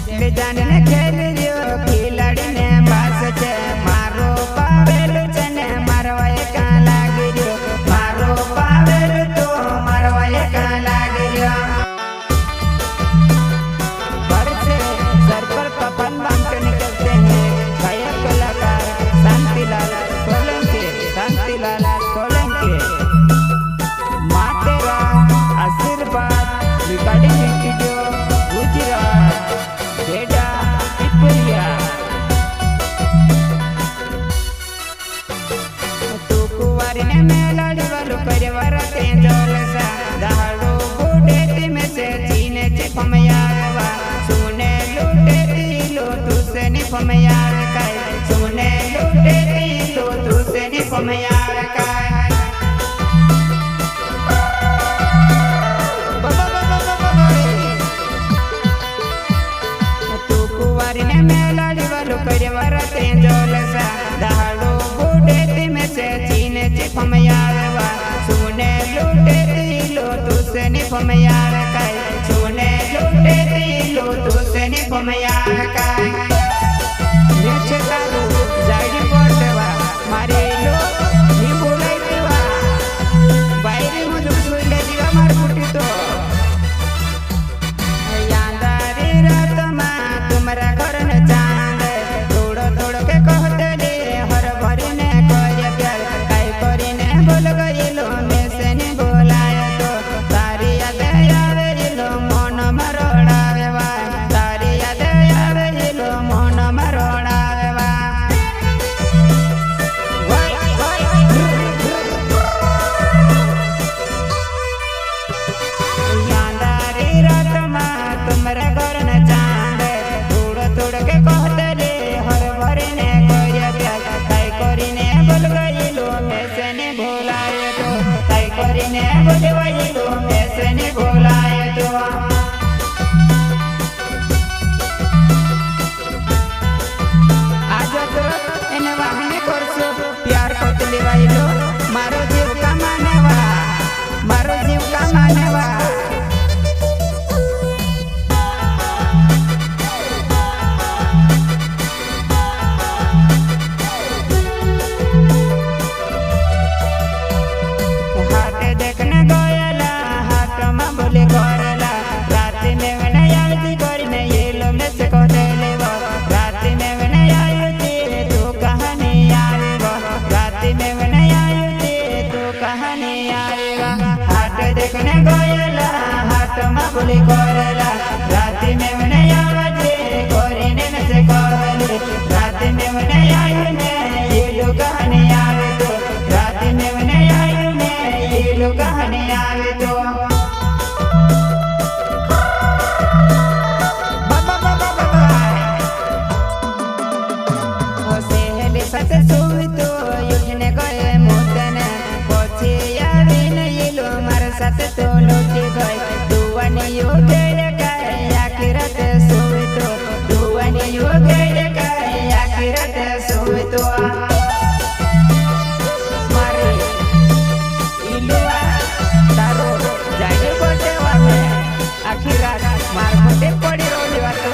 જેટલી જાનને ખેલ રહ્યો ખિલાડી ને પાસ છે મારો પાવેલું છે ને મારવાય કાં લાગી રહ્યો મારો પાવેલું તો મારવાય કાં લાગી રહ્યો पर से सर पर कफन बांध के निकलते हैं गायक कलाकार शांतिलाल सोलंकी माँ तेरा आशीर्वाद रिकॉर्डिंग स्टूडियो गुजरात बेटा पिपरिया तू कुंवारी ने मेलाड़ी वालू परिवार ते जलसा दहाड़ो बूढ़े में से चीने चिप में आवा सुने लूटे लो तू से निप में यार काय सुने लूटे लो तू से निप में यार काय तू कुंवारी ने मेलाड़ी वालू परिवार ते जलसा दहाड़ो बूढ़े में से चीने चिप में आवा सुने लूटे लो तू से निप में यार काय सुने लूटे लो तू से निप में यार काय नीचे तारू जाडी पड़वा मारे लो नी बोलाई देवा बाहरी मुझे सुइले दिवा मार फुटी तो यादारी रात में तुम्हारा घर न चांद थोड़ो थोड़ो के कहते रे हर भरी ने कोई प्यार काई करी ने बोल गई लो मैं से नहीं बोलाया तो तारी याद आवे लो मन मरोड़ावे वा तारी याद आवे लो मन मरोड़ावे वा यादारी रात में तुम्हारा घर न चांद थोड़ो थोड़ो के कहते रे हर भरी ने कोई प्यार काई करी ने बोल गई लो मैं से नहीं बोलाया तो काई करी ने बोल गई लो मैं से नहीं बोलाया तो आज तो एने वाहने करसो प्यार कोतली वाइलो मारो जीव का मानेवा मारो जीव का मानेवा हाथे देखने गयला हाथ में बोले करला रात में वने याद करने ये लो में से कहले वो रात में वने याद तू कहानी आवेगा रात में वने याद तू कहानी आवेगा हाथ देखने गयला हाथ में बोले करला रात में वने याद करने में से कहले रात में वने याद ये लो कहानी आवे तो रात में वने याद ये लो कहानी आवे तो सते सोई तो योजने गए मोतने पछे आवे न ये लो मार साथे तो लौटे गए दुआनी यो गए गए आखिरत सोई तो दुआनी यो गए गए आखिरत सोई तो मारे इलुआ तारो जागे बोटे वाले आखिरत मार बोटे पड़ी रोली वातो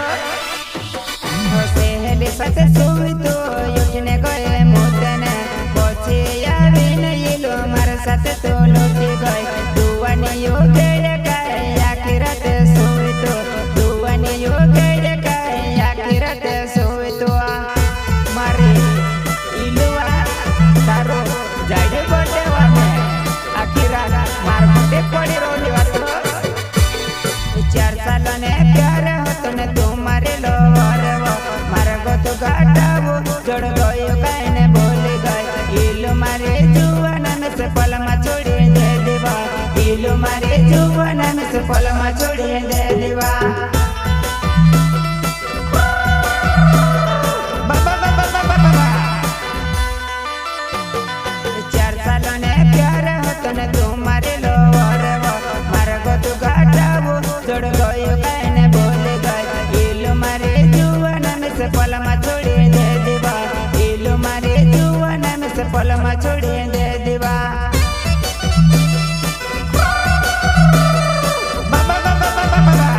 होसे हेले सते सोई तो योजने गए मोतने पछे आवे न ये लो मार साथे तो लौटे गए दुआनी यो गए गए आखिरत सोई तो दुआनी यो गए गए आखिरत सोई तो मारे इलुआ तारो जागे बोटे वाले आखिरत मार बोटे पड़ी रोली वातो 4 साल ने प्यार होतो ने तुम्हारे लोवर वो मार गो तो गाटावो जोड़ गयो कहने बोले गए इलो मारे जुवाना में से पलमा छोड़ी दे देवा इलो मारे जुवाना में से पलमा छोड़ी दे देवा बाबा बाबा बाबा बाबा 4 साल ने प्यार होतो ने तुम्हारे लोवर वो मार गो तो गाटावो जोड़ गयो कहने बोले गए इलो मारे जुवाना में से पलमा छोड़ी दे देवा इलो मारे जुवाना में से पलमा छोड़ी दे देवा बाबा बाबा बाबा बाबा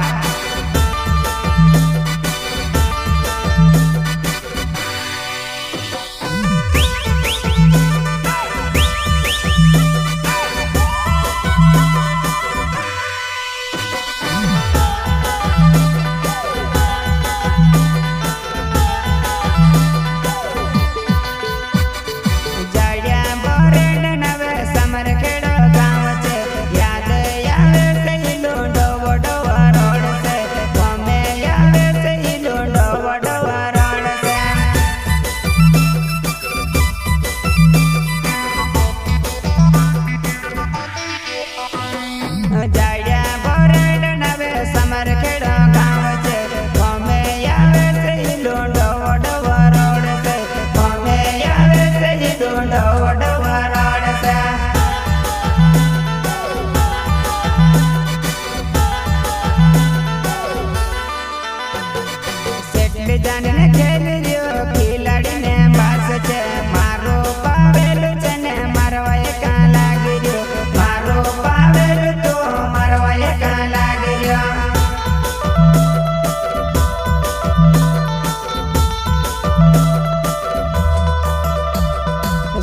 जान ने खेल रियो खिलाड़ी ने बास छे मारो पावेल छने मारवाय का लागी रियो मारो पावेल तो मारवाय का लागी रियो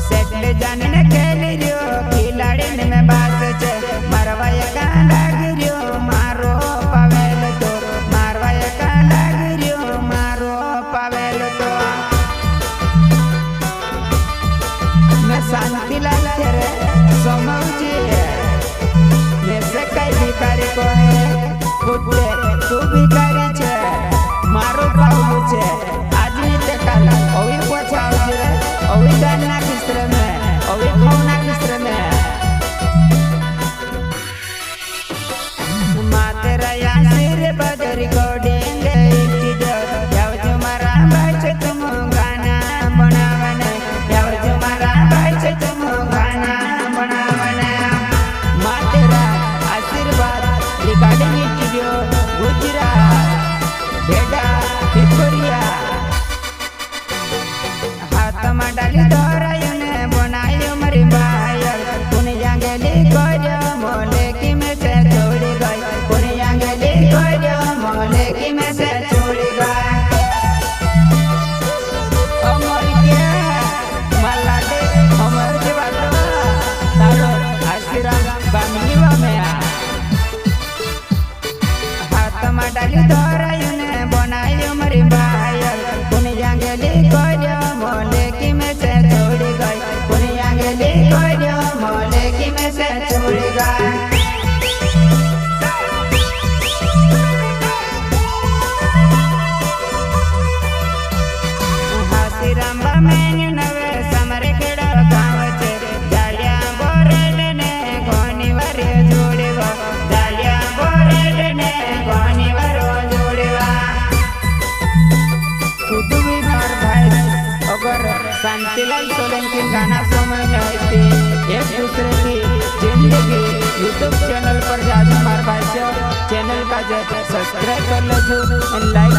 सेटल जान ने खेल रियो खिलाड़ी ने बास छे मारवाय का लागी रियो मारो पावेल तो मारवाय का लागी रियो मारो पावेल तो मैं शांतिलाल तेरे समझी मैं से कई भिखारी को है पुत्रे तू भिखारी छे मारो पावलू छे आज नहीं ते काल ओवी पछाव छे ओवी दाना किस्त्र में ओवी खौना किस्त्र में मातेरा या सिर बदर कोडिंग इट्टी याव तुम्हारा बाच तुम गाना बनावने याव तुम्हारा बाच तुम गाना बनावने मातेरा आशीर्वाद रिकॉर्डिंग स्टूडियो गुजरात बेटा पिपरिया हाथ में डाली दोरायो ने बनायो मरी बायर पुन यांगली कोयो मोले की में से छोड़ी गई पुन यांगली कोयो मोले की में से छोड़ी गई अमर के मलाडे अमर के बातो तारो आशीर्वाद बामनीवा में हाथ में डाली दोरायो ने बनायो मरी बायर पुन यांगली कोयो मोले की में से छोड़ी गई पुन यांगली कोयो मोले की में से छोड़ी गई हासीरांबा में नवे समरे केड़ा गाँव छे जालिया बोरेड ने कोनी वरे जोड़ेवा जालिया बोरेड ने कोनी वरो जोड़ेवा खुद भी मार भाई अगर शांतिलाल सोलंकी गाना समय नहीं एक दूसरे की जिंदगी यूट्यूब चैनल पर जाकर मार भाई चैनल का सब्सक्राइब कर लो लाइक